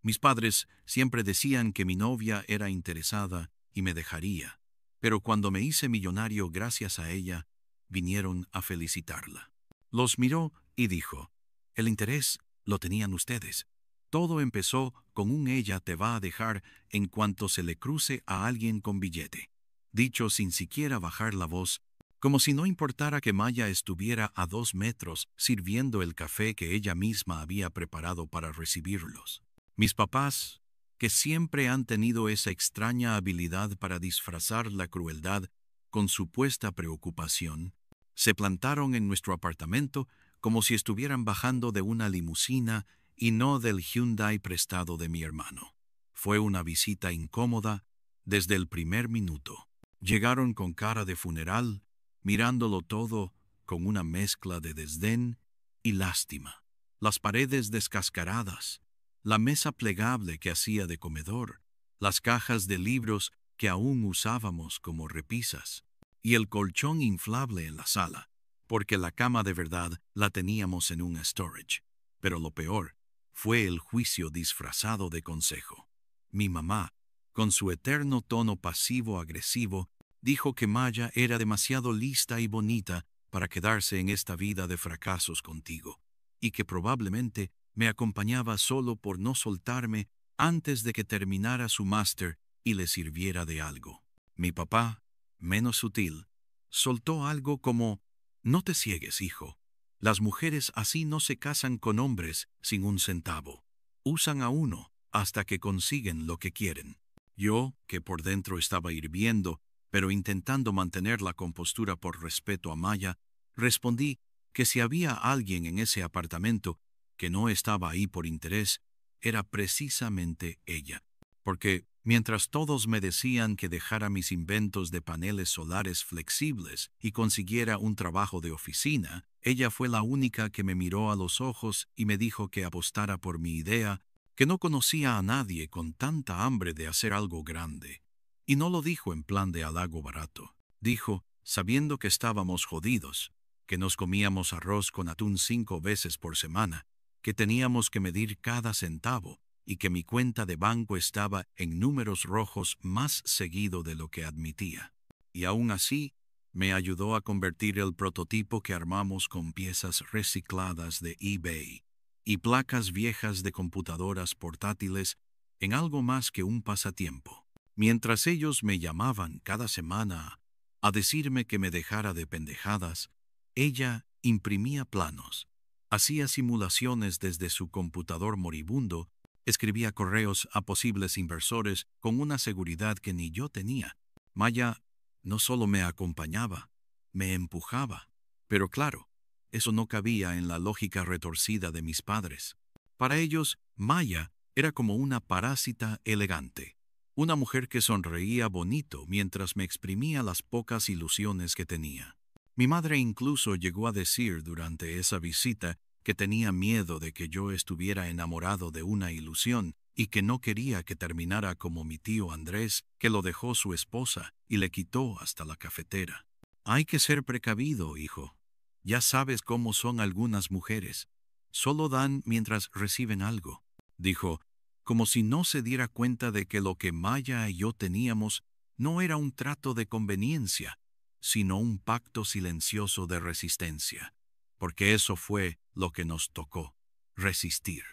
Mis padres siempre decían que mi novia era interesada y me dejaría, pero cuando me hice millonario gracias a ella, vinieron a felicitarla. Los miró y dijo, el interés lo tenían ustedes. Todo empezó con un ella te va a dejar en cuanto se le cruce a alguien con billete. Dicho sin siquiera bajar la voz, como si no importara que Maya estuviera a 2 metros sirviendo el café que ella misma había preparado para recibirlos. Mis papás, que siempre han tenido esa extraña habilidad para disfrazar la crueldad con supuesta preocupación, se plantaron en nuestro apartamento como si estuvieran bajando de una limusina y no del Hyundai prestado de mi hermano. Fue una visita incómoda desde el primer minuto. Llegaron con cara de funeral, mirándolo todo con una mezcla de desdén y lástima. Las paredes descascaradas, la mesa plegable que hacía de comedor, las cajas de libros que aún usábamos como repisas, y el colchón inflable en la sala, porque la cama de verdad la teníamos en un storage. Pero lo peor fue el juicio disfrazado de consejo. Mi mamá, con su eterno tono pasivo-agresivo, dijo que Maya era demasiado lista y bonita para quedarse en esta vida de fracasos contigo, y que probablemente me acompañaba solo por no soltarme antes de que terminara su máster y le sirviera de algo. Mi papá, menos sutil, soltó algo como, no te ciegues, hijo. Las mujeres así no se casan con hombres sin un centavo. Usan a uno hasta que consiguen lo que quieren. Yo, que por dentro estaba hirviendo, pero intentando mantener la compostura por respeto a Maya, respondí que si había alguien en ese apartamento que no estaba ahí por interés, era precisamente ella. Porque mientras todos me decían que dejara mis inventos de paneles solares flexibles y consiguiera un trabajo de oficina, ella fue la única que me miró a los ojos y me dijo que apostara por mi idea, que no conocía a nadie con tanta hambre de hacer algo grande. Y no lo dijo en plan de halago barato. Dijo, sabiendo que estábamos jodidos, que nos comíamos arroz con atún 5 veces por semana, que teníamos que medir cada centavo y que mi cuenta de banco estaba en números rojos más seguido de lo que admitía. Y aún así, me ayudó a convertir el prototipo que armamos con piezas recicladas de eBay y placas viejas de computadoras portátiles en algo más que un pasatiempo. Mientras ellos me llamaban cada semana a decirme que me dejara de pendejadas, ella imprimía planos, hacía simulaciones desde su computador moribundo, escribía correos a posibles inversores con una seguridad que ni yo tenía. Maya no solo me acompañaba, me empujaba. Pero claro, eso no cabía en la lógica retorcida de mis padres. Para ellos, Maya era como una parásita elegante, una mujer que sonreía bonito mientras me exprimía las pocas ilusiones que tenía. Mi madre incluso llegó a decir durante esa visita que tenía miedo de que yo estuviera enamorado de una ilusión y que no quería que terminara como mi tío Andrés, que lo dejó su esposa y le quitó hasta la cafetera. Hay que ser precavido, hijo. Ya sabes cómo son algunas mujeres. Solo dan mientras reciben algo, dijo, como si no se diera cuenta de que lo que Maya y yo teníamos no era un trato de conveniencia, sino un pacto silencioso de resistencia. Porque eso fue lo que nos tocó, resistir.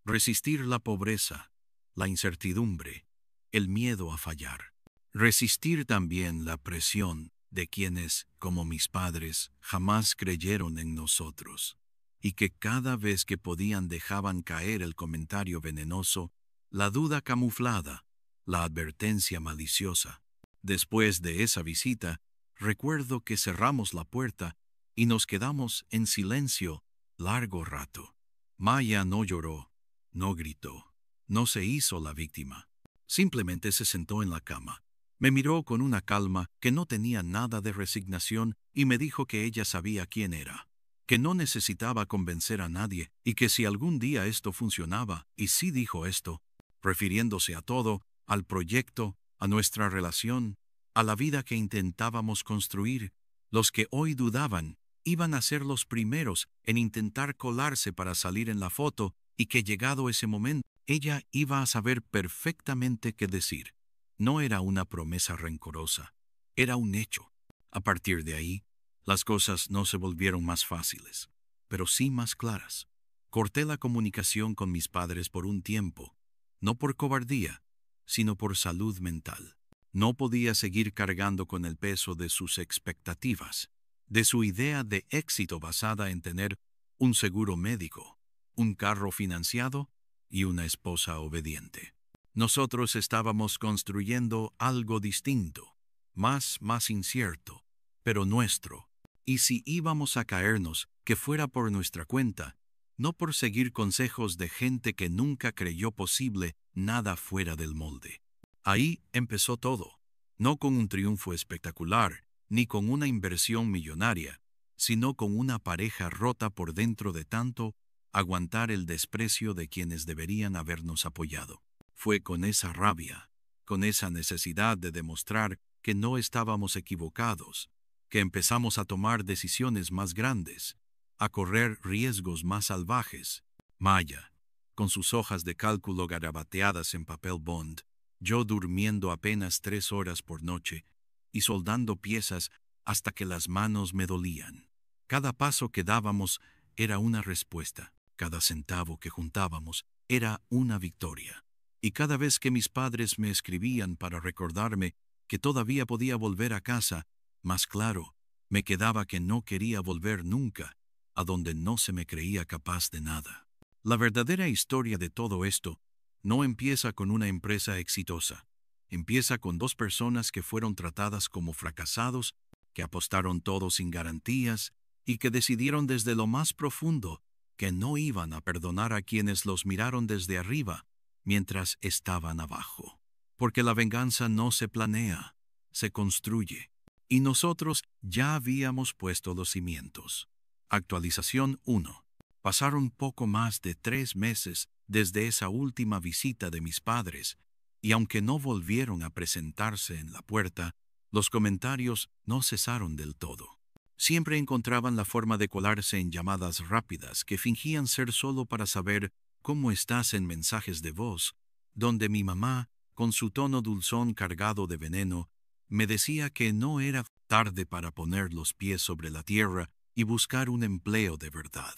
Resistir la pobreza, la incertidumbre, el miedo a fallar. Resistir también la presión de quienes, como mis padres, jamás creyeron en nosotros, y que cada vez que podían dejaban caer el comentario venenoso, la duda camuflada, la advertencia maliciosa. Después de esa visita, recuerdo que cerramos la puerta y nos quedamos en silencio largo rato. Maya no lloró, no gritó, no se hizo la víctima. Simplemente se sentó en la cama. Me miró con una calma que no tenía nada de resignación y me dijo que ella sabía quién era, que no necesitaba convencer a nadie y que si algún día esto funcionaba, y sí dijo esto, refiriéndose a todo, al proyecto, a nuestra relación, a la vida que intentábamos construir, los que hoy dudaban iban a ser los primeros en intentar colarse para salir en la foto y que llegado ese momento, ella iba a saber perfectamente qué decir. No era una promesa rencorosa, era un hecho. A partir de ahí, las cosas no se volvieron más fáciles, pero sí más claras. Corté la comunicación con mis padres por un tiempo, no por cobardía, sino por salud mental. No podía seguir cargando con el peso de sus expectativas, de su idea de éxito basada en tener un seguro médico, un carro financiado y una esposa obediente. Nosotros estábamos construyendo algo distinto, más incierto, pero nuestro. Y si íbamos a caernos, que fuera por nuestra cuenta, no por seguir consejos de gente que nunca creyó posible nada fuera del molde. Ahí empezó todo, no con un triunfo espectacular, ni con una inversión millonaria, sino con una pareja rota por dentro de tanto aguantar el desprecio de quienes deberían habernos apoyado. Fue con esa rabia, con esa necesidad de demostrar que no estábamos equivocados, que empezamos a tomar decisiones más grandes, a correr riesgos más salvajes. Maya, con sus hojas de cálculo garabateadas en papel bond, yo durmiendo apenas 3 horas por noche y soldando piezas hasta que las manos me dolían. Cada paso que dábamos era una respuesta, cada centavo que juntábamos era una victoria. Y cada vez que mis padres me escribían para recordarme que todavía podía volver a casa, más claro, me quedaba que no quería volver nunca, a donde no se me creía capaz de nada. La verdadera historia de todo esto no empieza con una empresa exitosa. Empieza con 2 personas que fueron tratadas como fracasados, que apostaron todo sin garantías y que decidieron desde lo más profundo que no iban a perdonar a quienes los miraron desde arriba mientras estaban abajo. Porque la venganza no se planea, se construye. Y nosotros ya habíamos puesto los cimientos. Actualización 1. Pasaron poco más de 3 meses desde esa última visita de mis padres, y aunque no volvieron a presentarse en la puerta, los comentarios no cesaron del todo. Siempre encontraban la forma de colarse en llamadas rápidas que fingían ser solo para saber cómo estás en mensajes de voz, donde mi mamá, con su tono dulzón cargado de veneno, me decía que no era tarde para poner los pies sobre la tierra y buscar un empleo de verdad.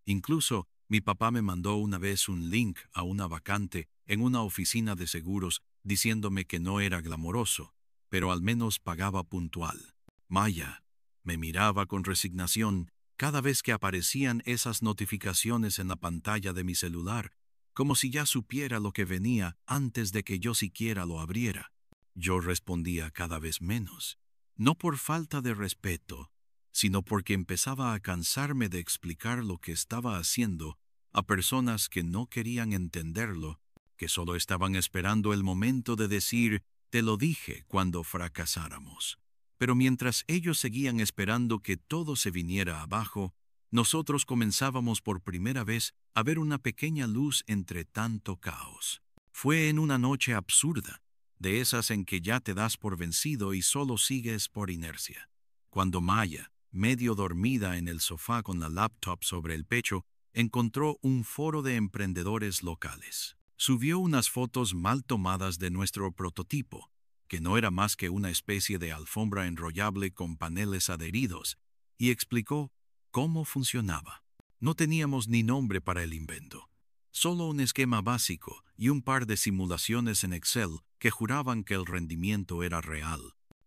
Incluso, mi papá me mandó una vez un link a una vacante en una oficina de seguros diciéndome que no era glamoroso, pero al menos pagaba puntual. Maya me miraba con resignación cada vez que aparecían esas notificaciones en la pantalla de mi celular, como si ya supiera lo que venía antes de que yo siquiera lo abriera. Yo respondía cada vez menos, no por falta de respeto, sino porque empezaba a cansarme de explicar lo que estaba haciendo a personas que no querían entenderlo, que solo estaban esperando el momento de decir, te lo dije cuando fracasáramos. Pero mientras ellos seguían esperando que todo se viniera abajo, nosotros comenzábamos por primera vez a ver una pequeña luz entre tanto caos. Fue en una noche absurda, de esas en que ya te das por vencido y solo sigues por inercia. Cuando Maya, medio dormida en el sofá con la laptop sobre el pecho, encontró un foro de emprendedores locales. Subió unas fotos mal tomadas de nuestro prototipo, que no era más que una especie de alfombra enrollable con paneles adheridos, y explicó cómo funcionaba. No teníamos ni nombre para el invento, solo un esquema básico y un par de simulaciones en Excel que juraban que el rendimiento era real.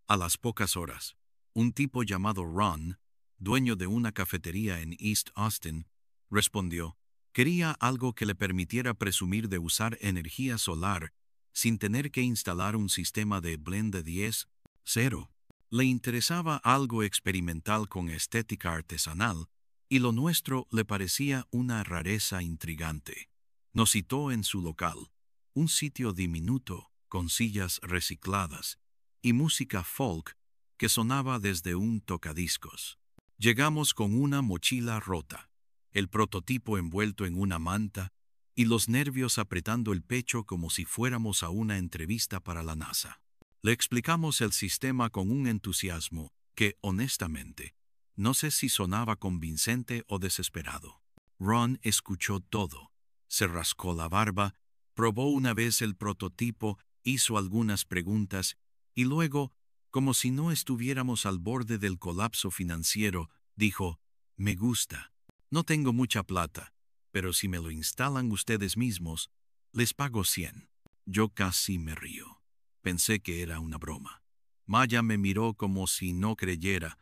A las pocas horas, un tipo llamado Ron, dueño de una cafetería en East Austin, respondió. Quería algo que le permitiera presumir de usar energía solar sin tener que instalar un sistema de blend de 10-0. Le interesaba algo experimental con estética artesanal, y lo nuestro le parecía una rareza intrigante. Nos citó en su local, un sitio diminuto con sillas recicladas y música folk que sonaba desde un tocadiscos. Llegamos con una mochila rota, el prototipo envuelto en una manta y los nervios apretando el pecho como si fuéramos a una entrevista para la NASA. Le explicamos el sistema con un entusiasmo que, honestamente, no sé si sonaba convincente o desesperado. Ron escuchó todo, se rascó la barba Probó una vez el prototipo, hizo algunas preguntas y luego, como si no estuviéramos al borde del colapso financiero, dijo: «Me gusta. No tengo mucha plata, pero si me lo instalan ustedes mismos, les pago 100». Yo casi me río. Pensé que era una broma. Maya me miró como si no creyera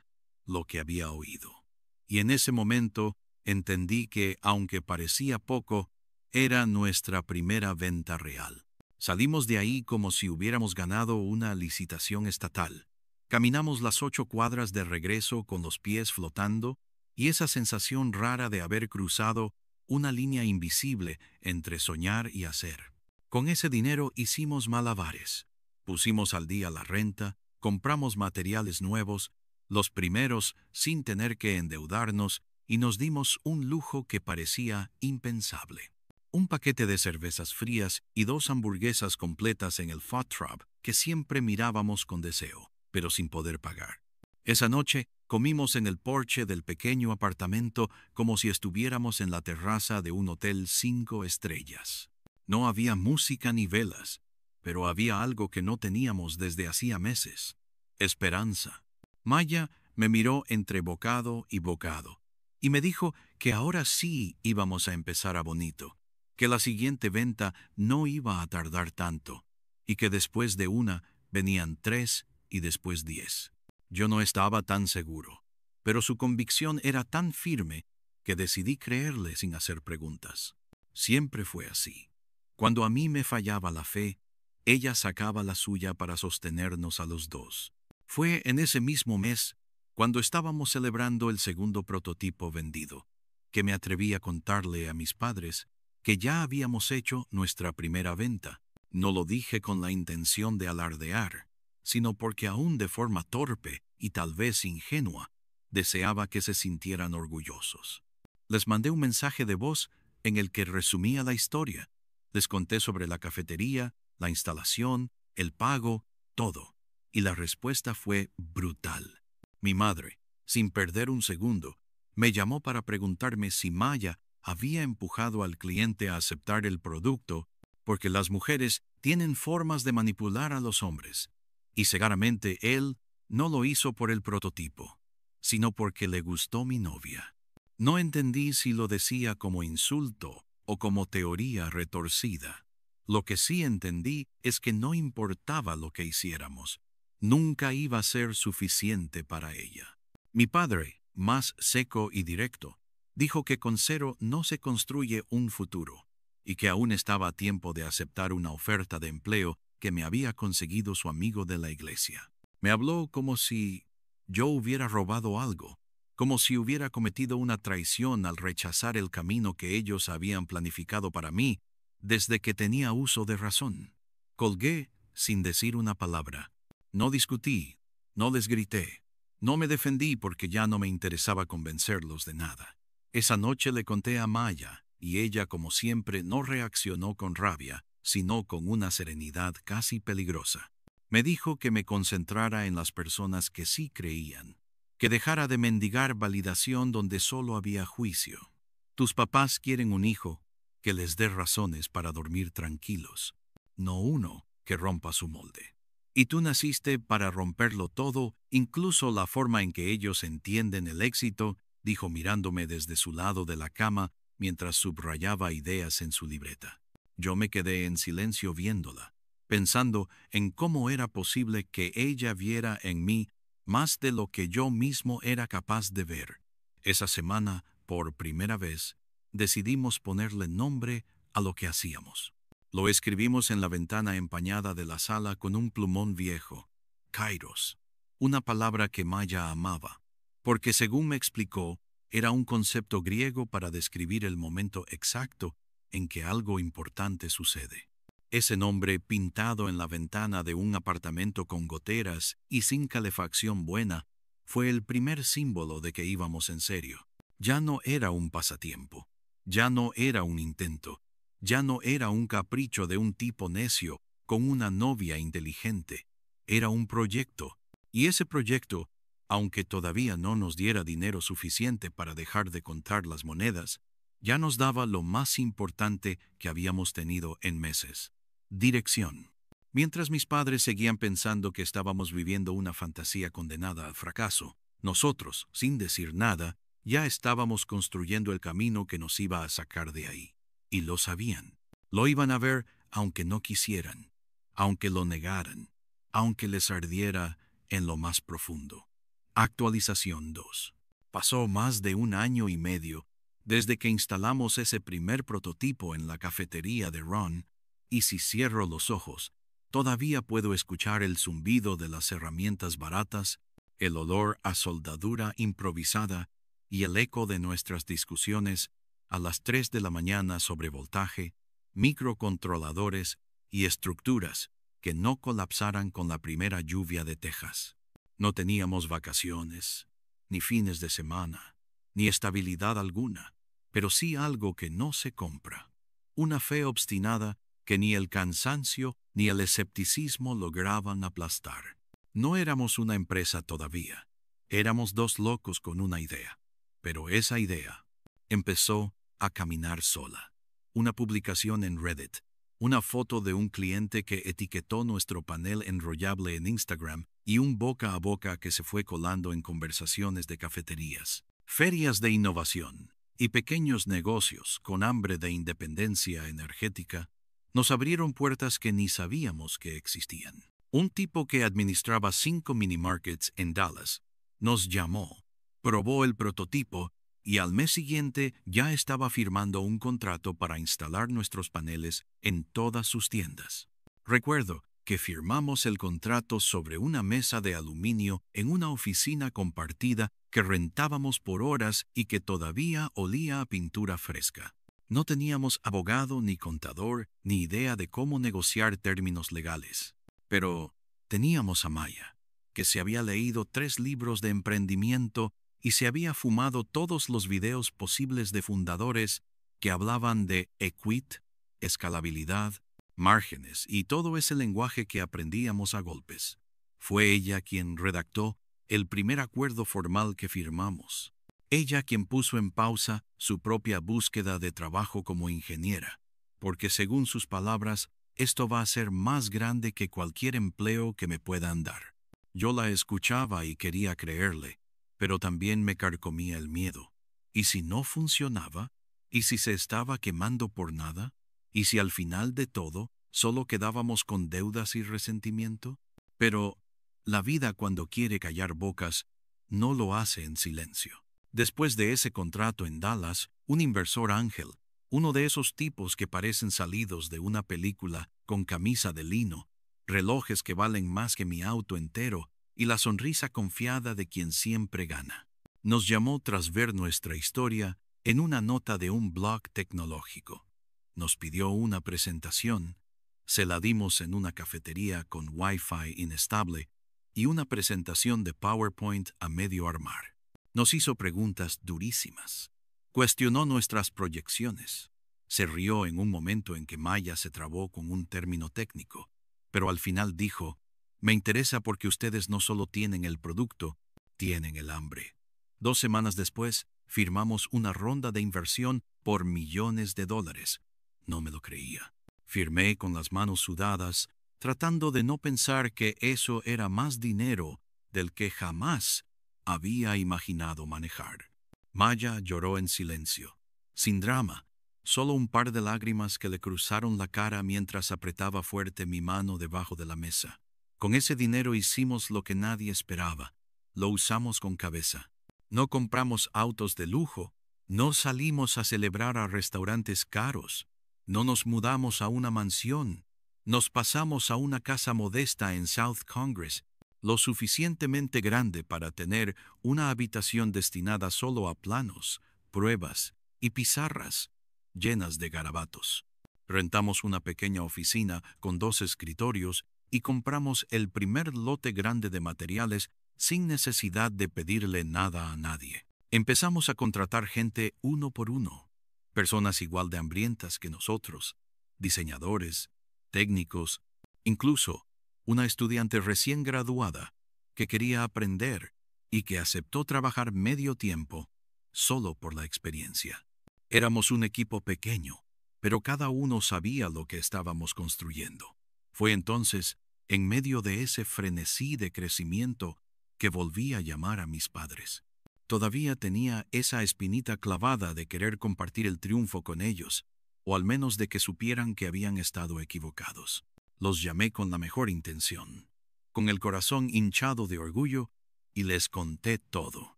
lo que había oído. Y en ese momento entendí que, aunque parecía poco, era nuestra primera venta real. Salimos de ahí como si hubiéramos ganado una licitación estatal. Caminamos las 8 cuadras de regreso con los pies flotando y esa sensación rara de haber cruzado una línea invisible entre soñar y hacer. Con ese dinero hicimos malabares. Pusimos al día la renta, compramos materiales nuevos, los primeros sin tener que endeudarnos, y nos dimos un lujo que parecía impensable. Un paquete de cervezas frías y 2 hamburguesas completas en el Food Truck que siempre mirábamos con deseo, pero sin poder pagar. Esa noche comimos en el porche del pequeño apartamento como si estuviéramos en la terraza de un hotel 5 estrellas. No había música ni velas, pero había algo que no teníamos desde hacía meses: esperanza. Maya me miró entre bocado y bocado y me dijo que ahora sí íbamos a empezar a bonito, que la siguiente venta no iba a tardar tanto y que después de una venían 3 y después 10. Yo no estaba tan seguro, pero su convicción era tan firme que decidí creerle sin hacer preguntas. Siempre fue así. Cuando a mí me fallaba la fe, ella sacaba la suya para sostenernos a los dos. Fue en ese mismo mes, cuando estábamos celebrando el segundo prototipo vendido, que me atreví a contarle a mis padres que ya habíamos hecho nuestra primera venta. No lo dije con la intención de alardear, sino porque aún de forma torpe y tal vez ingenua, deseaba que se sintieran orgullosos. Les mandé un mensaje de voz en el que resumía la historia. Les conté sobre la cafetería, la instalación, el pago, todo. Y la respuesta fue brutal. Mi madre, sin perder un segundo, me llamó para preguntarme si Maya había empujado al cliente a aceptar el producto, porque las mujeres tienen formas de manipular a los hombres. Y seguramente él no lo hizo por el prototipo, sino porque le gustó mi novia. No entendí si lo decía como insulto o como teoría retorcida. Lo que sí entendí es que no importaba lo que hiciéramos, nunca iba a ser suficiente para ella. Mi padre, más seco y directo, dijo que con cero no se construye un futuro, y que aún estaba a tiempo de aceptar una oferta de empleo que me había conseguido su amigo de la iglesia. Me habló como si yo hubiera robado algo, como si hubiera cometido una traición al rechazar el camino que ellos habían planificado para mí desde que tenía uso de razón. Colgué sin decir una palabra. No discutí, no les grité, no me defendí porque ya no me interesaba convencerlos de nada. Esa noche le conté a Maya, y ella, como siempre, no reaccionó con rabia, sino con una serenidad casi peligrosa. Me dijo que me concentrara en las personas que sí creían, que dejara de mendigar validación donde solo había juicio. Tus papás quieren un hijo que les dé razones para dormir tranquilos, no uno que rompa su molde. Y tú naciste para romperlo todo, incluso la forma en que ellos entienden el éxito, dijo mirándome desde su lado de la cama mientras subrayaba ideas en su libreta. Yo me quedé en silencio viéndola, pensando en cómo era posible que ella viera en mí más de lo que yo mismo era capaz de ver. Esa semana, por primera vez, decidimos ponerle nombre a lo que hacíamos. Lo escribimos en la ventana empañada de la sala con un plumón viejo: Kairos, una palabra que Maya amaba, porque según me explicó, era un concepto griego para describir el momento exacto en que algo importante sucede. Ese nombre, pintado en la ventana de un apartamento con goteras y sin calefacción buena, fue el primer símbolo de que íbamos en serio. Ya no era un pasatiempo, ya no era un intento, ya no era un capricho de un tipo necio con una novia inteligente. Era un proyecto, y ese proyecto, aunque todavía no nos diera dinero suficiente para dejar de contar las monedas, Ya nos daba lo más importante que habíamos tenido en meses: dirección. Mientras mis padres seguían pensando que estábamos viviendo una fantasía condenada al fracaso, nosotros, sin decir nada, ya estábamos construyendo el camino que nos iba a sacar de ahí. Y lo sabían. Lo iban a ver aunque no quisieran, aunque lo negaran, aunque les ardiera en lo más profundo. Actualización 2. Pasó más de 1 año y medio desde que instalamos ese primer prototipo en la cafetería de Ron, y si cierro los ojos, todavía puedo escuchar el zumbido de las herramientas baratas, el olor a soldadura improvisada y el eco de nuestras discusiones a las 3 de la mañana sobre voltaje, microcontroladores y estructuras que no colapsaran con la primera lluvia de Texas. No teníamos vacaciones, ni fines de semana, ni estabilidad alguna, pero sí algo que no se compra: una fe obstinada que ni el cansancio ni el escepticismo lograban aplastar. No éramos una empresa todavía, éramos dos locos con una idea, pero esa idea empezó a caminar sola. Una publicación en Reddit, una foto de un cliente que etiquetó nuestro panel enrollable en Instagram y un boca a boca que se fue colando en conversaciones de cafeterías, ferias de innovación y pequeños negocios con hambre de independencia energética nos abrieron puertas que ni sabíamos que existían. Un tipo que administraba 5 mini-markets en Dallas nos llamó, probó el prototipo y al mes siguiente ya estaba firmando un contrato para instalar nuestros paneles en todas sus tiendas. Recuerdo que firmamos el contrato sobre una mesa de aluminio en una oficina compartida que rentábamos por horas y que todavía olía a pintura fresca. No teníamos abogado ni contador ni idea de cómo negociar términos legales. Pero teníamos a Maya, que se había leído 3 libros de emprendimiento y se había fumado todos los videos posibles de fundadores que hablaban de equity, escalabilidad, márgenes y todo ese lenguaje que aprendíamos a golpes. Fue ella quien redactó el primer acuerdo formal que firmamos. Ella quien puso en pausa su propia búsqueda de trabajo como ingeniera, porque según sus palabras, esto va a ser más grande que cualquier empleo que me puedan dar. Yo la escuchaba y quería creerle, pero también me carcomía el miedo. ¿Y si no funcionaba? ¿Y si se estaba quemando por nada? ¿Y si al final de todo solo quedábamos con deudas y resentimiento? Pero la vida, cuando quiere callar bocas, no lo hace en silencio. Después de ese contrato en Dallas, un inversor ángel, uno de esos tipos que parecen salidos de una película, con camisa de lino, relojes que valen más que mi auto entero y la sonrisa confiada de quien siempre gana, nos llamó tras ver nuestra historia en una nota de un blog tecnológico. Nos pidió una presentación, se la dimos en una cafetería con Wi-Fi inestable y una presentación de PowerPoint a medio armar. Nos hizo preguntas durísimas. Cuestionó nuestras proyecciones. Se rió en un momento en que Maya se trabó con un término técnico, pero al final dijo: me interesa porque ustedes no solo tienen el producto, tienen el hambre. 2 semanas después, firmamos una ronda de inversión por millones de dólares. No me lo creía. Firmé con las manos sudadas, tratando de no pensar que eso era más dinero del que jamás había imaginado manejar. Maya lloró en silencio, sin drama, solo un par de lágrimas que le cruzaron la cara mientras apretaba fuerte mi mano debajo de la mesa. Con ese dinero hicimos lo que nadie esperaba. Lo usamos con cabeza. No compramos autos de lujo, no salimos a celebrar a restaurantes caros, no nos mudamos a una mansión, nos pasamos a una casa modesta en South Congress, lo suficientemente grande para tener una habitación destinada solo a planos, pruebas y pizarras llenas de garabatos. Rentamos una pequeña oficina con 2 escritorios y compramos el primer lote grande de materiales sin necesidad de pedirle nada a nadie. Empezamos a contratar gente uno por uno, personas igual de hambrientas que nosotros, diseñadores, técnicos, incluso una estudiante recién graduada que quería aprender y que aceptó trabajar medio tiempo solo por la experiencia. Éramos un equipo pequeño, pero cada uno sabía lo que estábamos construyendo. Fue entonces, en medio de ese frenesí de crecimiento, que volví a llamar a mis padres. Todavía tenía esa espinita clavada de querer compartir el triunfo con ellos, o al menos de que supieran que habían estado equivocados. Los llamé con la mejor intención, con el corazón hinchado de orgullo, y les conté todo.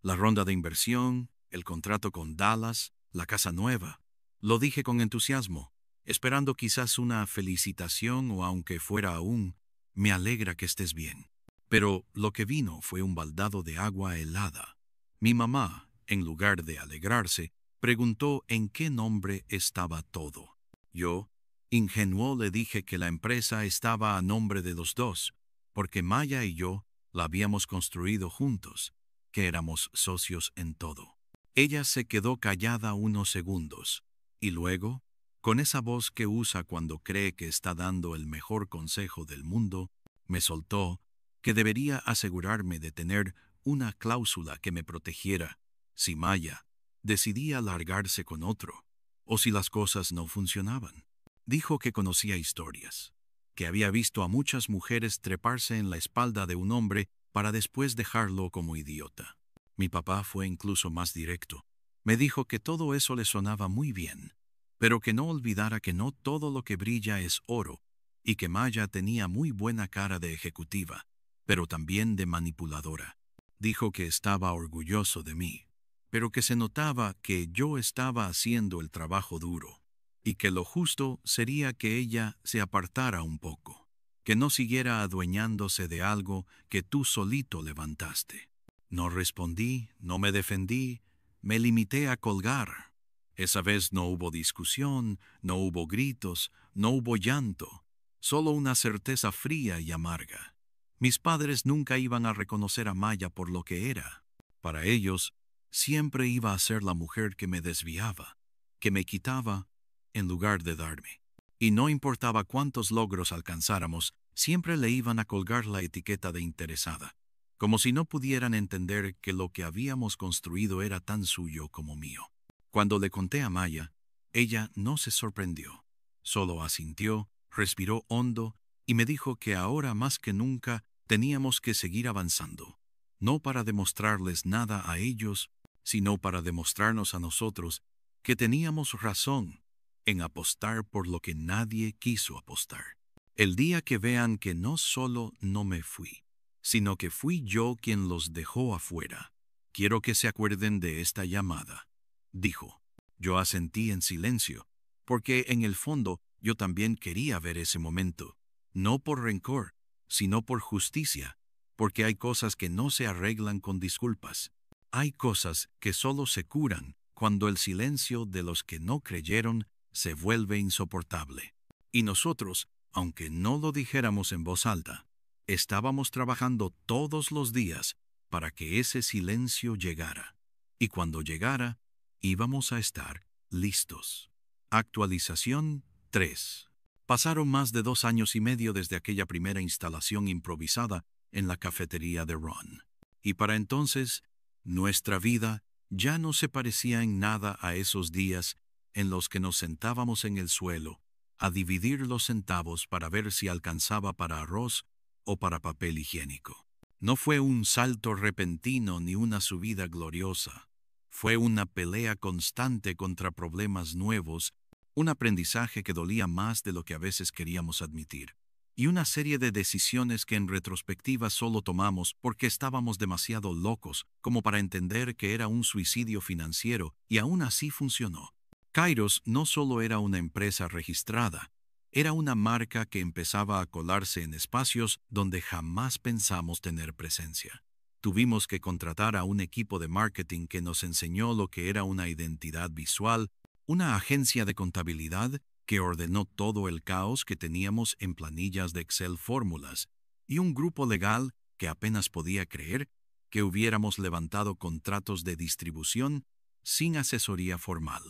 La ronda de inversión, el contrato con Dallas, la casa nueva. Lo dije con entusiasmo, esperando quizás una felicitación o aunque fuera aún, me alegra que estés bien. Pero lo que vino fue un baldado de agua helada. Mi mamá, en lugar de alegrarse, preguntó en qué nombre estaba todo. Yo, ingenuo, le dije que la empresa estaba a nombre de los dos, porque Maya y yo la habíamos construido juntos, que éramos socios en todo. Ella se quedó callada unos segundos, y luego, con esa voz que usa cuando cree que está dando el mejor consejo del mundo, me soltó que debería asegurarme de tener una cláusula que me protegiera si Maya decidía largarse con otro, o si las cosas no funcionaban. Dijo que conocía historias, que había visto a muchas mujeres treparse en la espalda de un hombre para después dejarlo como idiota. Mi papá fue incluso más directo. Me dijo que todo eso le sonaba muy bien, pero que no olvidara que no todo lo que brilla es oro, y que Maya tenía muy buena cara de ejecutiva, pero también de manipuladora. Dijo que estaba orgulloso de mí, pero que se notaba que yo estaba haciendo el trabajo duro, y que lo justo sería que ella se apartara un poco, que no siguiera adueñándose de algo que tú solito levantaste. No respondí, no me defendí, me limité a colgar. Esa vez no hubo discusión, no hubo gritos, no hubo llanto, solo una certeza fría y amarga. Mis padres nunca iban a reconocer a Maya por lo que era. Para ellos, siempre iba a ser la mujer que me desviaba, que me quitaba en lugar de darme. Y no importaba cuántos logros alcanzáramos, siempre le iban a colgar la etiqueta de interesada, como si no pudieran entender que lo que habíamos construido era tan suyo como mío. Cuando le conté a Maya, ella no se sorprendió, solo asintió, respiró hondo y me dijo que ahora más que nunca teníamos que seguir avanzando, no para demostrarles nada a ellos, sino para demostrarnos a nosotros que teníamos razón en apostar por lo que nadie quiso apostar. El día que vean que no solo no me fui, sino que fui yo quien los dejó afuera, quiero que se acuerden de esta llamada, dijo. Yo asentí en silencio, porque en el fondo yo también quería ver ese momento, no por rencor, sino por justicia, porque hay cosas que no se arreglan con disculpas. Hay cosas que solo se curan cuando el silencio de los que no creyeron se vuelve insoportable. Y nosotros, aunque no lo dijéramos en voz alta, estábamos trabajando todos los días para que ese silencio llegara. Y cuando llegara, íbamos a estar listos. Actualización 3. Pasaron más de 2 años y medio desde aquella primera instalación improvisada en la cafetería de Ron. Y para entonces, nuestra vida ya no se parecía en nada a esos días en los que nos sentábamos en el suelo a dividir los centavos para ver si alcanzaba para arroz o para papel higiénico. No fue un salto repentino ni una subida gloriosa. Fue una pelea constante contra problemas nuevos, un aprendizaje que dolía más de lo que a veces queríamos admitir, y una serie de decisiones que en retrospectiva solo tomamos porque estábamos demasiado locos como para entender que era un suicidio financiero, y aún así funcionó. Kairos no solo era una empresa registrada, era una marca que empezaba a colarse en espacios donde jamás pensamos tener presencia. Tuvimos que contratar a un equipo de marketing que nos enseñó lo que era una identidad visual, una agencia de contabilidad que ordenó todo el caos que teníamos en planillas de Excel fórmulas, y un grupo legal que apenas podía creer que hubiéramos levantado contratos de distribución sin asesoría formal.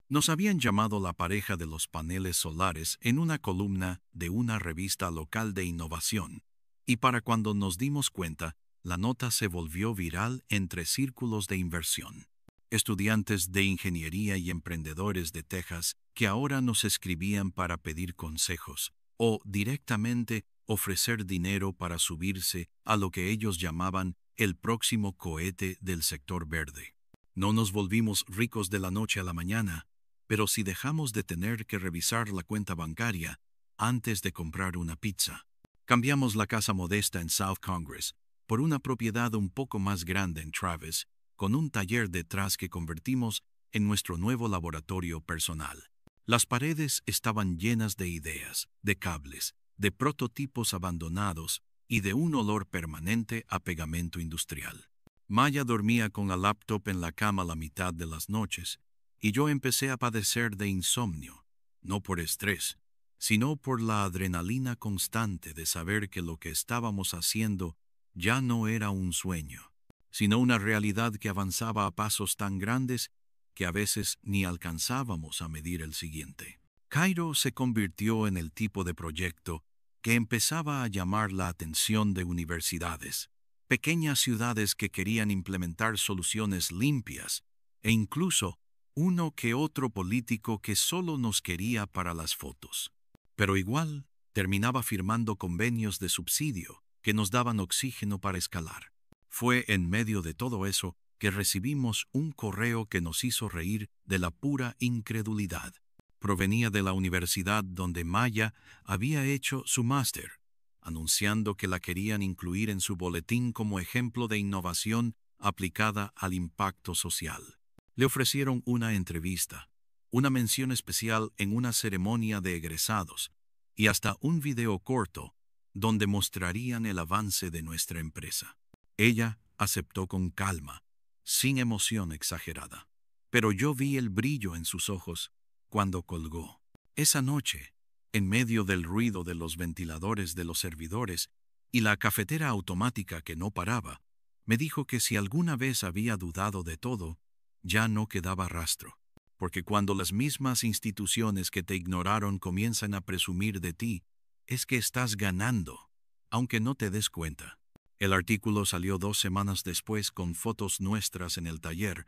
Nos habían llamado la pareja de los paneles solares en una columna de una revista local de innovación, y para cuando nos dimos cuenta, la nota se volvió viral entre círculos de inversión. estudiantes de ingeniería y emprendedores de Texas que ahora nos escribían para pedir consejos o directamente ofrecer dinero para subirse a lo que ellos llamaban el próximo cohete del sector verde. No nos volvimos ricos de la noche a la mañana, pero sí dejamos de tener que revisar la cuenta bancaria antes de comprar una pizza. Cambiamos la casa modesta en South Congress por una propiedad un poco más grande en Travis, con un taller detrás que convertimos en nuestro nuevo laboratorio personal. Las paredes estaban llenas de ideas, de cables, de prototipos abandonados y de un olor permanente a pegamento industrial. Maya dormía con la laptop en la cama la mitad de las noches, y yo empecé a padecer de insomnio, no por estrés, sino por la adrenalina constante de saber que lo que estábamos haciendo ya no era un sueño, sino una realidad que avanzaba a pasos tan grandes que a veces ni alcanzábamos a medir el siguiente. Cairo se convirtió en el tipo de proyecto que empezaba a llamar la atención de universidades, pequeñas ciudades que querían implementar soluciones limpias, e incluso uno que otro político que solo nos quería para las fotos. Pero igual terminaba firmando convenios de subsidio que nos daban oxígeno para escalar. Fue en medio de todo eso que recibimos un correo que nos hizo reír de la pura incredulidad. Provenía de la universidad donde Maya había hecho su máster, anunciando que la querían incluir en su boletín como ejemplo de innovación aplicada al impacto social. Le ofrecieron una entrevista, una mención especial en una ceremonia de egresados y hasta un video corto donde mostrarían el avance de nuestra empresa. Ella aceptó con calma, sin emoción exagerada. Pero yo vi el brillo en sus ojos cuando colgó. Esa noche, en medio del ruido de los ventiladores de los servidores y la cafetera automática que no paraba, me dijo que si alguna vez había dudado de todo, ya no quedaba rastro. Porque cuando las mismas instituciones que te ignoraron comienzan a presumir de ti, es que estás ganando, aunque no te des cuenta. El artículo salió 2 semanas después con fotos nuestras en el taller,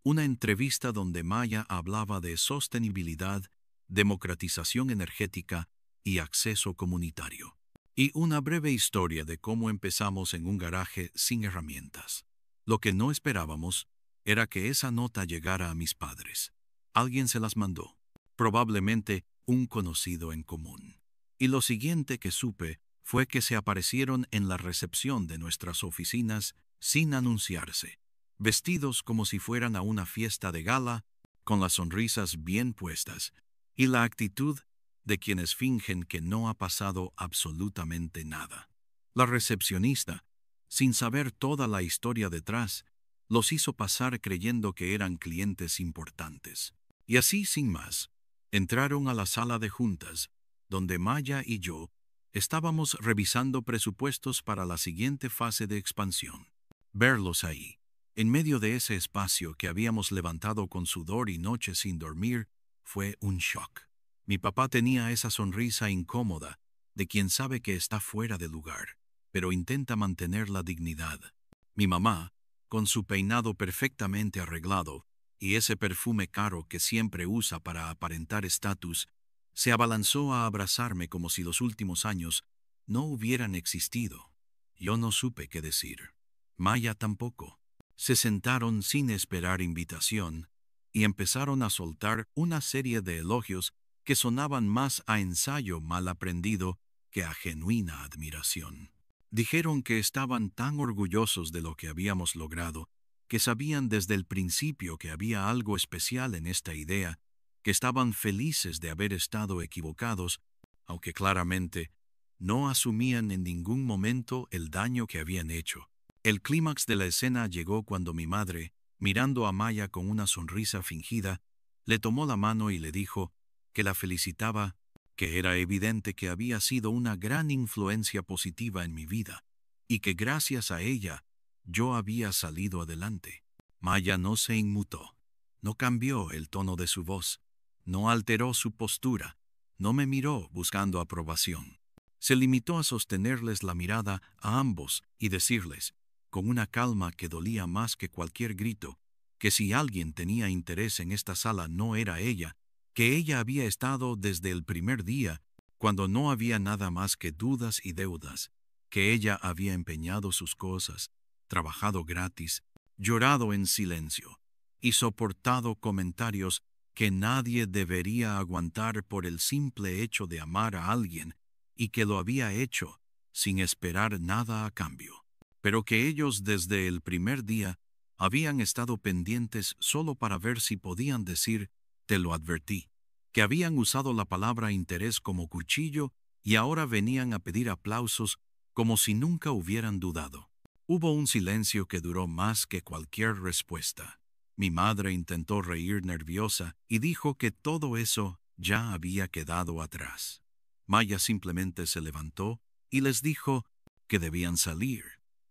una entrevista donde Maya hablaba de sostenibilidad, democratización energética y acceso comunitario. Y una breve historia de cómo empezamos en un garaje sin herramientas. Lo que no esperábamos era que esa nota llegara a mis padres. Alguien se las mandó, probablemente un conocido en común. Y lo siguiente que supe fue que se aparecieron en la recepción de nuestras oficinas sin anunciarse, vestidos como si fueran a una fiesta de gala, con las sonrisas bien puestas y la actitud de quienes fingen que no ha pasado absolutamente nada. La recepcionista, sin saber toda la historia detrás, los hizo pasar creyendo que eran clientes importantes. Y así, sin más, entraron a la sala de juntas, donde Maya y yo estábamos revisando presupuestos para la siguiente fase de expansión. Verlos ahí, en medio de ese espacio que habíamos levantado con sudor y noches sin dormir, fue un shock. Mi papá tenía esa sonrisa incómoda de quien sabe que está fuera de lugar, pero intenta mantener la dignidad. Mi mamá, con su peinado perfectamente arreglado y ese perfume caro que siempre usa para aparentar estatus, se abalanzó a abrazarme como si los últimos años no hubieran existido. Yo no supe qué decir. Maya tampoco. Se sentaron sin esperar invitación y empezaron a soltar una serie de elogios que sonaban más a ensayo mal aprendido que a genuina admiración. Dijeron que estaban tan orgullosos de lo que habíamos logrado, que sabían desde el principio que había algo especial en esta idea, que estaban felices de haber estado equivocados, aunque claramente no asumían en ningún momento el daño que habían hecho. El clímax de la escena llegó cuando mi madre, mirando a Maya con una sonrisa fingida, le tomó la mano y le dijo que la felicitaba, que era evidente que había sido una gran influencia positiva en mi vida, y que gracias a ella yo había salido adelante. Maya no se inmutó, no cambió el tono de su voz, no alteró su postura, no me miró buscando aprobación. Se limitó a sostenerles la mirada a ambos y decirles, con una calma que dolía más que cualquier grito, que si alguien tenía interés en esta sala no era ella, que ella había estado desde el primer día, cuando no había nada más que dudas y deudas, que ella había empeñado sus cosas, trabajado gratis, llorado en silencio y soportado comentarios que nadie debería aguantar por el simple hecho de amar a alguien y que lo había hecho sin esperar nada a cambio, pero que ellos desde el primer día habían estado pendientes solo para ver si podían decir «te lo advertí», que habían usado la palabra interés como cuchillo y ahora venían a pedir aplausos como si nunca hubieran dudado. Hubo un silencio que duró más que cualquier respuesta. Mi madre intentó reír nerviosa y dijo que todo eso ya había quedado atrás. Maya simplemente se levantó y les dijo que debían salir,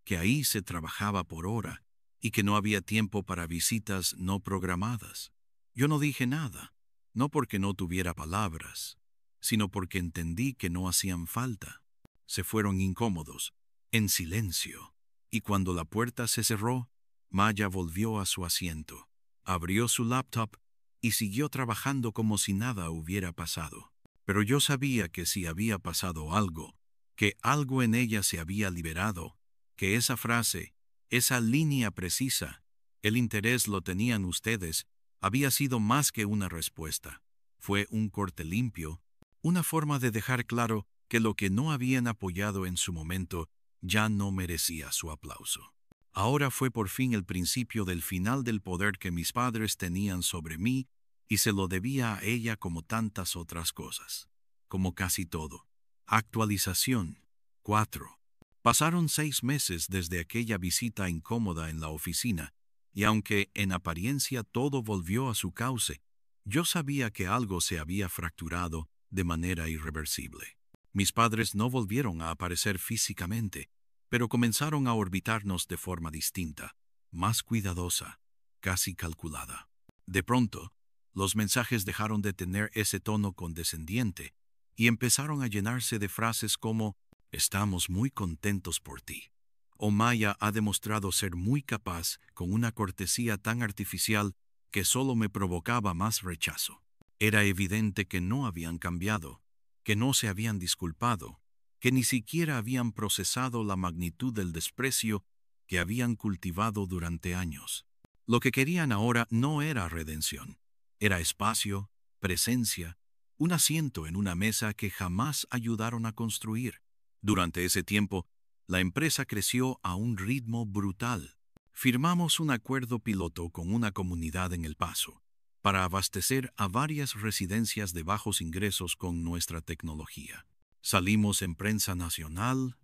que ahí se trabajaba por hora y que no había tiempo para visitas no programadas. Yo no dije nada, no porque no tuviera palabras, sino porque entendí que no hacían falta. Se fueron incómodos, en silencio, y cuando la puerta se cerró, Maya volvió a su asiento, abrió su laptop y siguió trabajando como si nada hubiera pasado. Pero yo sabía que si había pasado algo, que algo en ella se había liberado, que esa frase, esa línea precisa, el interés lo tenían ustedes, había sido más que una respuesta. Fue un corte limpio, una forma de dejar claro que lo que no habían apoyado en su momento ya no merecía su aplauso. Ahora fue por fin el principio del final del poder que mis padres tenían sobre mí y se lo debía a ella como tantas otras cosas, como casi todo. Actualización 4. Pasaron 6 meses desde aquella visita incómoda en la oficina, y aunque en apariencia todo volvió a su cauce, yo sabía que algo se había fracturado de manera irreversible. Mis padres no volvieron a aparecer físicamente, pero comenzaron a orbitarnos de forma distinta, más cuidadosa, casi calculada. De pronto, los mensajes dejaron de tener ese tono condescendiente y empezaron a llenarse de frases como «Estamos muy contentos por ti» o «Maya ha demostrado ser muy capaz con una cortesía tan artificial que solo me provocaba más rechazo». Era evidente que no habían cambiado, que no se habían disculpado, que ni siquiera habían procesado la magnitud del desprecio que habían cultivado durante años. Lo que querían ahora no era redención, era espacio, presencia, un asiento en una mesa que jamás ayudaron a construir. Durante ese tiempo, la empresa creció a un ritmo brutal. Firmamos un acuerdo piloto con una comunidad en El Paso para abastecer a varias residencias de bajos ingresos con nuestra tecnología. Salimos en prensa nacional,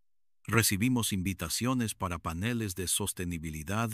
recibimos invitaciones para paneles de sostenibilidad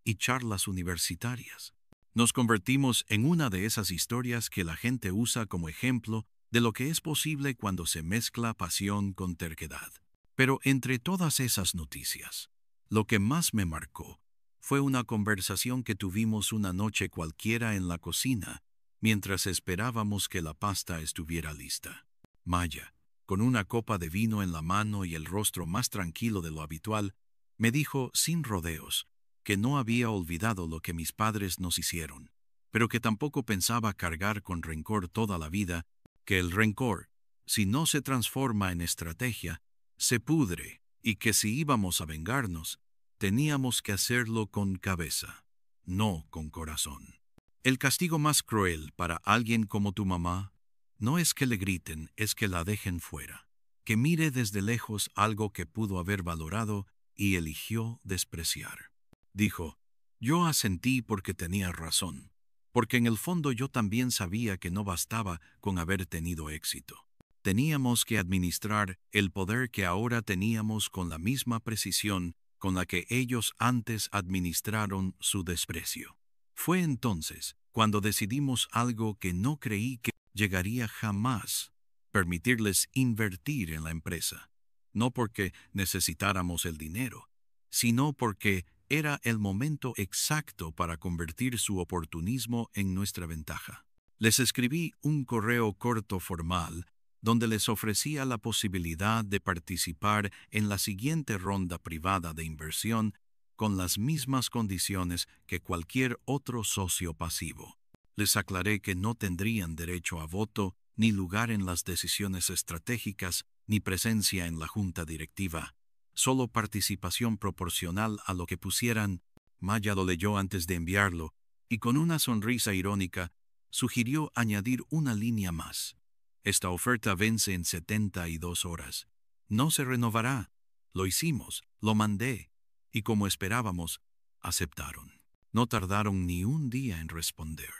y charlas universitarias. Nos convertimos en una de esas historias que la gente usa como ejemplo de lo que es posible cuando se mezcla pasión con terquedad. Pero entre todas esas noticias, lo que más me marcó fue una conversación que tuvimos una noche cualquiera en la cocina, mientras esperábamos que la pasta estuviera lista. Maya, con una copa de vino en la mano y el rostro más tranquilo de lo habitual, me dijo sin rodeos que no había olvidado lo que mis padres nos hicieron, pero que tampoco pensaba cargar con rencor toda la vida, que el rencor, si no se transforma en estrategia, se pudre, y que si íbamos a vengarnos, teníamos que hacerlo con cabeza, no con corazón. El castigo más cruel para alguien como tu mamá no es que le griten, es que la dejen fuera, que mire desde lejos algo que pudo haber valorado y eligió despreciar. Dijo, yo asentí porque tenía razón, porque en el fondo yo también sabía que no bastaba con haber tenido éxito. Teníamos que administrar el poder que ahora teníamos con la misma precisión con la que ellos antes administraron su desprecio. Fue entonces cuando decidimos algo que no creí que llegaría jamás: permitirles invertir en la empresa, no porque necesitáramos el dinero, sino porque era el momento exacto para convertir su oportunismo en nuestra ventaja. Les escribí un correo corto formal donde les ofrecía la posibilidad de participar en la siguiente ronda privada de inversión con las mismas condiciones que cualquier otro socio pasivo. Les aclaré que no tendrían derecho a voto, ni lugar en las decisiones estratégicas, ni presencia en la junta directiva. Solo participación proporcional a lo que pusieran. Maya lo leyó antes de enviarlo, y con una sonrisa irónica, sugirió añadir una línea más. Esta oferta vence en 72 horas. No se renovará. Lo hicimos, lo mandé, y como esperábamos, aceptaron. No tardaron ni un día en responder.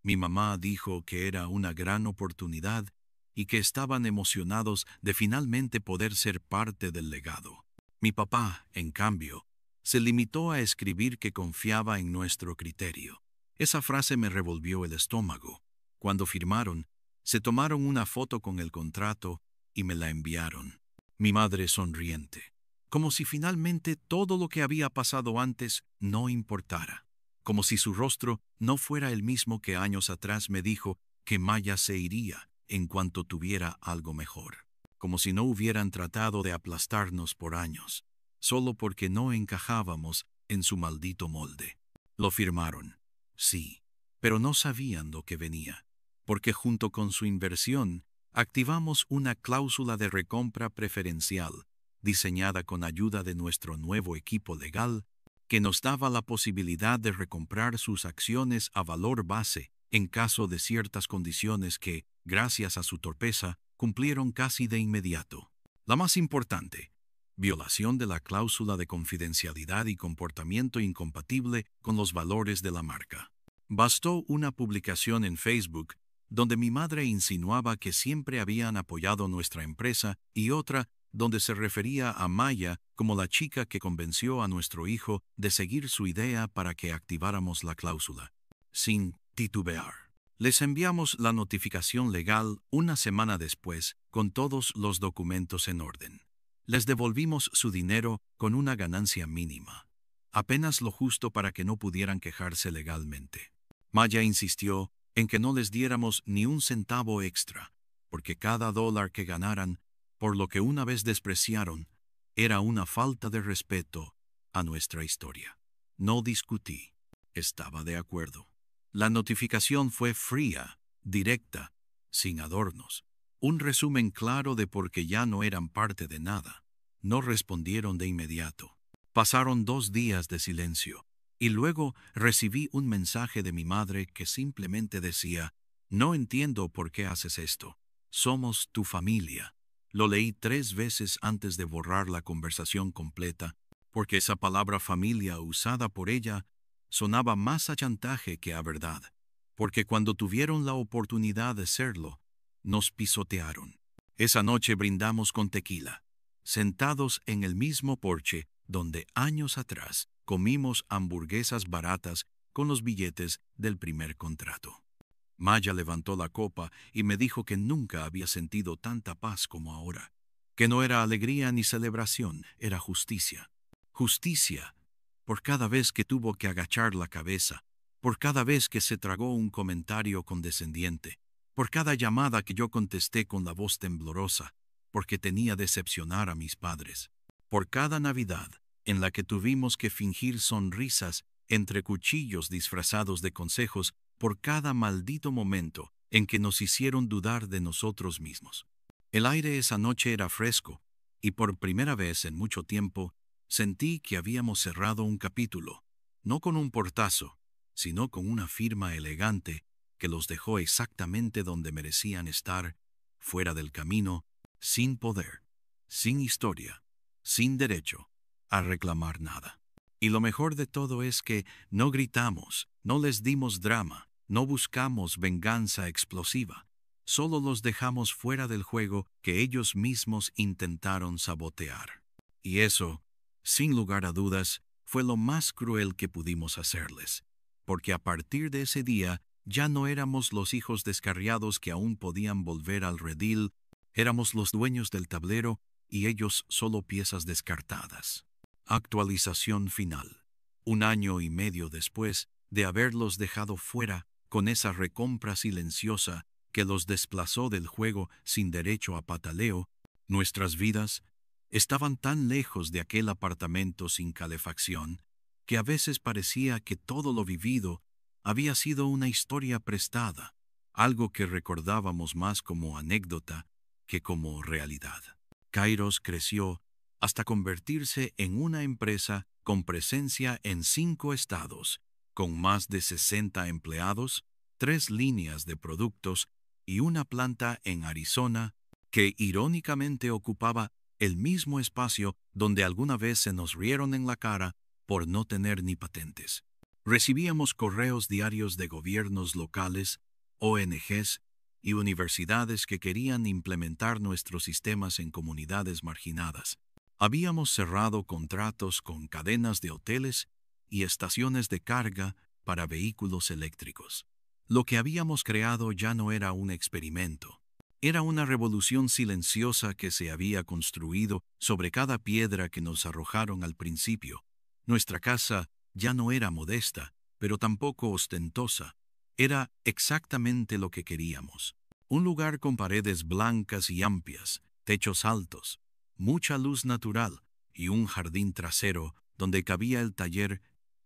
Mi mamá dijo que era una gran oportunidad y que estaban emocionados de finalmente poder ser parte del legado. Mi papá, en cambio, se limitó a escribir que confiaba en nuestro criterio. Esa frase me revolvió el estómago. Cuando firmaron, se tomaron una foto con el contrato y me la enviaron. Mi madre sonriente, como si finalmente todo lo que había pasado antes no importara. Como si su rostro no fuera el mismo que años atrás me dijo que Maya se iría en cuanto tuviera algo mejor. Como si no hubieran tratado de aplastarnos por años, solo porque no encajábamos en su maldito molde. Lo firmaron, sí, pero no sabían lo que venía, porque junto con su inversión, activamos una cláusula de recompra preferencial, diseñada con ayuda de nuestro nuevo equipo legal, que nos daba la posibilidad de recomprar sus acciones a valor base en caso de ciertas condiciones que, gracias a su torpeza, cumplieron casi de inmediato. La más importante, violación de la cláusula de confidencialidad y comportamiento incompatible con los valores de la marca. Bastó una publicación en Facebook donde mi madre insinuaba que siempre habían apoyado nuestra empresa y otra donde se refería a Maya como la chica que convenció a nuestro hijo de seguir su idea para que activáramos la cláusula. Sin titubear, les enviamos la notificación legal una semana después con todos los documentos en orden. Les devolvimos su dinero con una ganancia mínima, apenas lo justo para que no pudieran quejarse legalmente. Maya insistió en que no les diéramos ni un centavo extra, porque cada dólar que ganaran, por lo que una vez despreciaron, era una falta de respeto a nuestra historia. No discutí. Estaba de acuerdo. La notificación fue fría, directa, sin adornos. Un resumen claro de por qué ya no eran parte de nada. No respondieron de inmediato. Pasaron 2 días de silencio, y luego recibí un mensaje de mi madre que simplemente decía: «No entiendo por qué haces esto. Somos tu familia». Lo leí 3 veces antes de borrar la conversación completa, porque esa palabra familia usada por ella sonaba más a chantaje que a verdad. Porque cuando tuvieron la oportunidad de serlo, nos pisotearon. Esa noche brindamos con tequila, sentados en el mismo porche donde años atrás comimos hamburguesas baratas con los billetes del primer contrato. Maya levantó la copa y me dijo que nunca había sentido tanta paz como ahora, que no era alegría ni celebración, era justicia. Justicia, por cada vez que tuvo que agachar la cabeza, por cada vez que se tragó un comentario condescendiente, por cada llamada que yo contesté con la voz temblorosa, porque tenía decepcionar a mis padres, por cada Navidad en la que tuvimos que fingir sonrisas entre cuchillos disfrazados de consejos, por cada maldito momento en que nos hicieron dudar de nosotros mismos. El aire esa noche era fresco, y por primera vez en mucho tiempo sentí que habíamos cerrado un capítulo, no con un portazo, sino con una firma elegante que los dejó exactamente donde merecían estar, fuera del camino, sin poder, sin historia, sin derecho a reclamar nada. Y lo mejor de todo es que no gritamos, no les dimos drama, no buscamos venganza explosiva. Solo los dejamos fuera del juego que ellos mismos intentaron sabotear. Y eso, sin lugar a dudas, fue lo más cruel que pudimos hacerles, porque a partir de ese día ya no éramos los hijos descarriados que aún podían volver al redil, éramos los dueños del tablero y ellos solo piezas descartadas. Actualización final. 1 año y medio después de haberlos dejado fuera con esa recompra silenciosa que los desplazó del juego sin derecho a pataleo, nuestras vidas estaban tan lejos de aquel apartamento sin calefacción que a veces parecía que todo lo vivido había sido una historia prestada, algo que recordábamos más como anécdota que como realidad. Kairos creció hasta convertirse en una empresa con presencia en 5 estados, con más de 60 empleados, 3 líneas de productos y una planta en Arizona que irónicamente ocupaba el mismo espacio donde alguna vez se nos rieron en la cara por no tener ni patentes. Recibíamos correos diarios de gobiernos locales, ONGs y universidades que querían implementar nuestros sistemas en comunidades marginadas. Habíamos cerrado contratos con cadenas de hoteles y estaciones de carga para vehículos eléctricos. Lo que habíamos creado ya no era un experimento. Era una revolución silenciosa que se había construido sobre cada piedra que nos arrojaron al principio. Nuestra casa ya no era modesta, pero tampoco ostentosa. Era exactamente lo que queríamos. Un lugar con paredes blancas y amplias, techos altos, mucha luz natural y un jardín trasero donde cabía el taller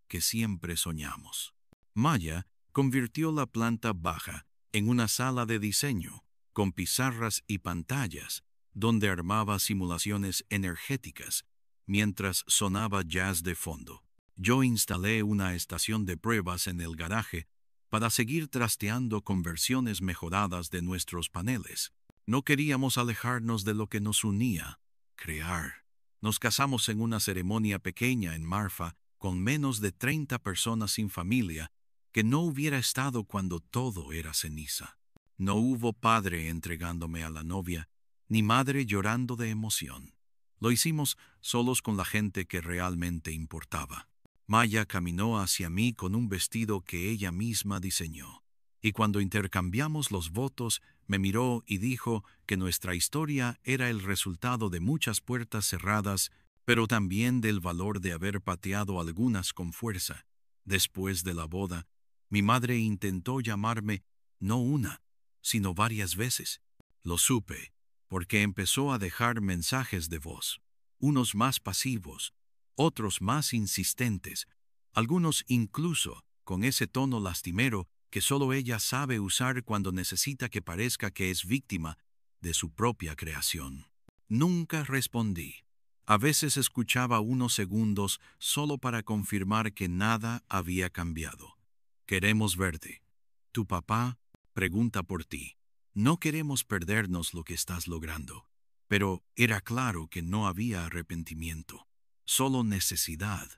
que siempre soñamos. Maya convirtió la planta baja en una sala de diseño, con pizarras y pantallas, donde armaba simulaciones energéticas, mientras sonaba jazz de fondo. Yo instalé una estación de pruebas en el garaje para seguir trasteando con versiones mejoradas de nuestros paneles. No queríamos alejarnos de lo que nos unía, crear. Nos casamos en una ceremonia pequeña en Marfa con menos de 30 personas sin familia, que no hubiera estado cuando todo era ceniza. No hubo padre entregándome a la novia, ni madre llorando de emoción. Lo hicimos solos con la gente que realmente importaba. Maya caminó hacia mí con un vestido que ella misma diseñó, y cuando intercambiamos los votos, me miró y dijo que nuestra historia era el resultado de muchas puertas cerradas, pero también del valor de haber pateado algunas con fuerza. Después de la boda, mi madre intentó llamarme no una, sino varias veces. Lo supe, porque empezó a dejar mensajes de voz, unos más pasivos, otros más insistentes, algunos incluso con ese tono lastimero que solo ella sabe usar cuando necesita que parezca que es víctima de su propia creación. Nunca respondí. A veces escuchaba unos segundos solo para confirmar que nada había cambiado. Queremos verte. Tu papá pregunta por ti. No queremos perdernos lo que estás logrando. Pero era claro que no había arrepentimiento, solo necesidad,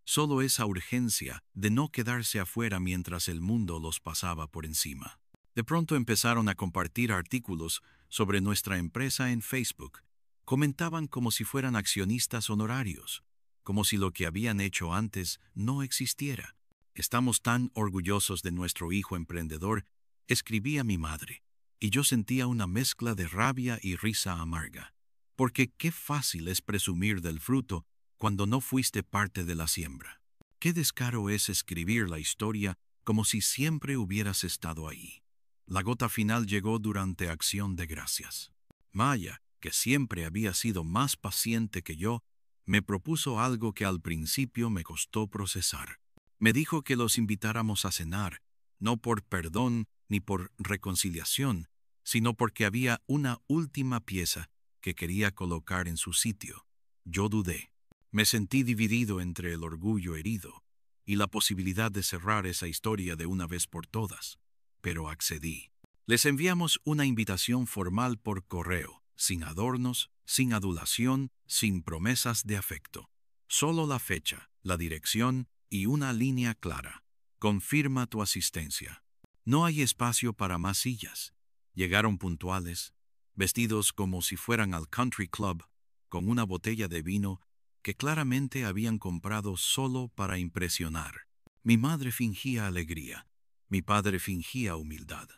solo esa urgencia de no quedarse afuera mientras el mundo los pasaba por encima. De pronto empezaron a compartir artículos sobre nuestra empresa en Facebook. Comentaban como si fueran accionistas honorarios, como si lo que habían hecho antes no existiera. Estamos tan orgullosos de nuestro hijo emprendedor, escribía mi madre, y yo sentía una mezcla de rabia y risa amarga. Porque qué fácil es presumir del fruto cuando no fuiste parte de la siembra. Qué descaro es escribir la historia como si siempre hubieras estado ahí. La gota final llegó durante Acción de Gracias. Maya, que siempre había sido más paciente que yo, me propuso algo que al principio me costó procesar. Me dijo que los invitáramos a cenar, no por perdón ni por reconciliación, sino porque había una última pieza que quería colocar en su sitio. Yo dudé. Me sentí dividido entre el orgullo herido y la posibilidad de cerrar esa historia de una vez por todas, pero accedí. Les enviamos una invitación formal por correo, sin adornos, sin adulación, sin promesas de afecto. Solo la fecha, la dirección y una línea clara. Confirma tu asistencia. No hay espacio para más sillas. Llegaron puntuales, vestidos como si fueran al country club, con una botella de vino que claramente habían comprado solo para impresionar. Mi madre fingía alegría, mi padre fingía humildad.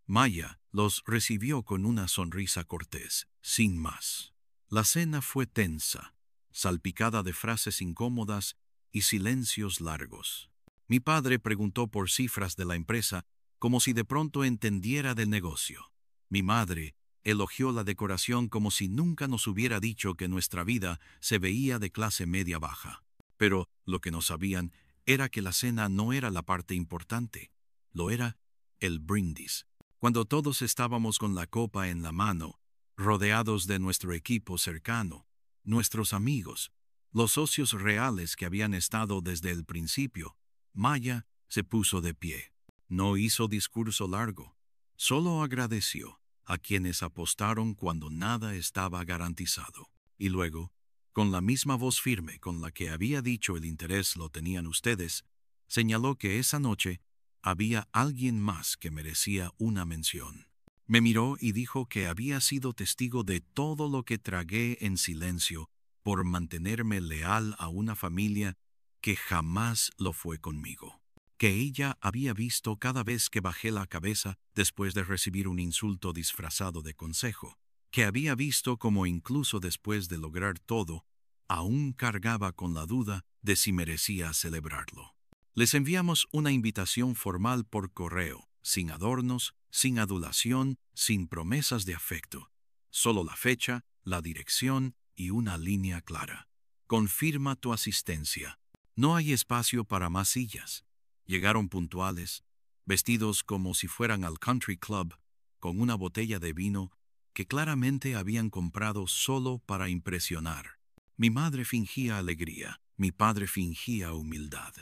Maya los recibió con una sonrisa cortés, sin más. La cena fue tensa, salpicada de frases incómodas y silencios largos. Mi padre preguntó por cifras de la empresa como si de pronto entendiera del negocio. Mi madre elogió la decoración como si nunca nos hubiera dicho que nuestra vida se veía de clase media baja. Pero lo que no sabían era que la cena no era la parte importante, lo era el brindis. Cuando todos estábamos con la copa en la mano, rodeados de nuestro equipo cercano, nuestros amigos, los socios reales que habían estado desde el principio, Maya se puso de pie. No hizo discurso largo, solo agradeció a quienes apostaron cuando nada estaba garantizado. Y luego, con la misma voz firme con la que había dicho el interés lo tenían ustedes, señaló que esa noche había alguien más que merecía una mención. Me miró y dijo que había sido testigo de todo lo que tragué en silencio por mantenerme leal a una familia que jamás lo fue conmigo. Que ella había visto cada vez que bajé la cabeza después de recibir un insulto disfrazado de consejo. Que había visto como incluso después de lograr todo, aún cargaba con la duda de si merecía celebrarlo. Les enviamos una invitación formal por correo, sin adornos, sin adulación, sin promesas de afecto. Solo la fecha, la dirección y una línea clara. Confirma tu asistencia. No hay espacio para más sillas. Llegaron puntuales, vestidos como si fueran al country club, con una botella de vino que claramente habían comprado solo para impresionar. Mi madre fingía alegría, mi padre fingía humildad.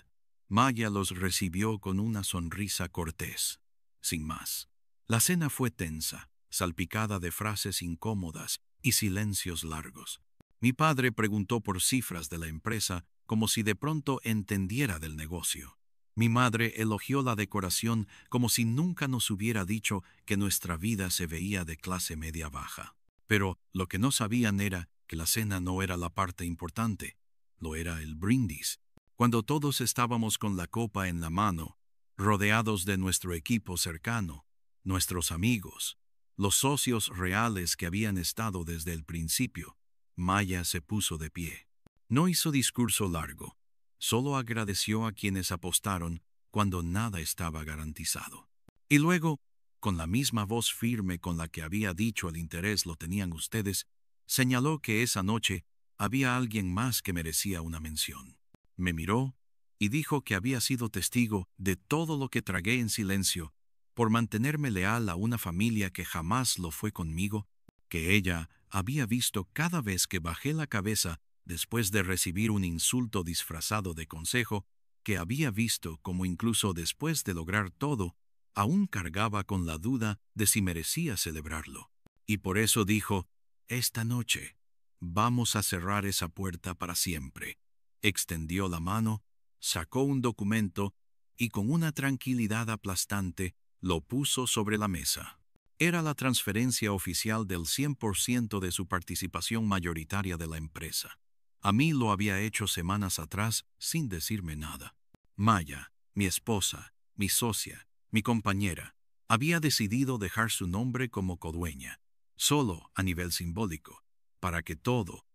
Maya los recibió con una sonrisa cortés, sin más. La cena fue tensa, salpicada de frases incómodas y silencios largos. Mi padre preguntó por cifras de la empresa como si de pronto entendiera del negocio. Mi madre elogió la decoración como si nunca nos hubiera dicho que nuestra vida se veía de clase media baja. Pero lo que no sabían era que la cena no era la parte importante, lo era el brindis. Cuando todos estábamos con la copa en la mano, rodeados de nuestro equipo cercano, nuestros amigos, los socios reales que habían estado desde el principio, Maya se puso de pie. No hizo discurso largo. Solo agradeció a quienes apostaron cuando nada estaba garantizado. Y luego, con la misma voz firme con la que había dicho el interés lo tenían ustedes, señaló que esa noche había alguien más que merecía una mención. Me miró y dijo que había sido testigo de todo lo que tragué en silencio por mantenerme leal a una familia que jamás lo fue conmigo, que ella había visto cada vez que bajé la cabeza después de recibir un insulto disfrazado de consejo, que había visto como incluso después de lograr todo, aún cargaba con la duda de si merecía celebrarlo. Y por eso dijo, esta noche vamos a cerrar esa puerta para siempre. Extendió la mano, sacó un documento y con una tranquilidad aplastante lo puso sobre la mesa. Era la transferencia oficial del 100% de su participación mayoritaria de la empresa. A mí lo había hecho semanas atrás sin decirme nada. Maya, mi esposa, mi socia, mi compañera, había decidido dejar su nombre como codueña, solo a nivel simbólico, para que todo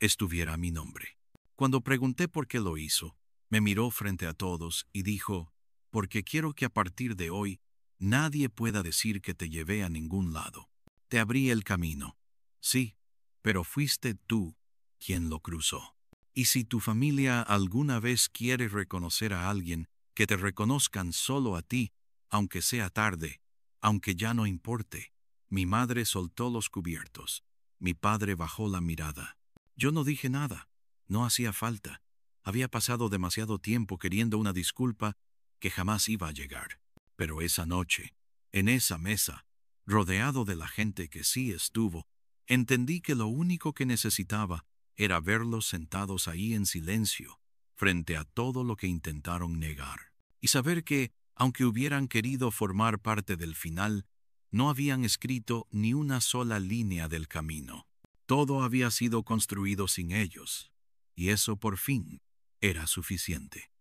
estuviera a mi nombre. Cuando pregunté por qué lo hizo, me miró frente a todos y dijo, porque quiero que a partir de hoy nadie pueda decir que te llevé a ningún lado. Te abrí el camino. Sí, pero fuiste tú quien lo cruzó. Y si tu familia alguna vez quiere reconocer a alguien, que te reconozcan solo a ti, aunque sea tarde, aunque ya no importe. Mi madre soltó los cubiertos. Mi padre bajó la mirada. Yo no dije nada. No hacía falta. Había pasado demasiado tiempo queriendo una disculpa que jamás iba a llegar. Pero esa noche, en esa mesa, rodeado de la gente que sí estuvo, entendí que lo único que necesitaba era verlos sentados ahí en silencio, frente a todo lo que intentaron negar. Y saber que, aunque hubieran querido formar parte del final, no habían escrito ni una sola línea del camino. Todo había sido construido sin ellos, y eso por fin era suficiente.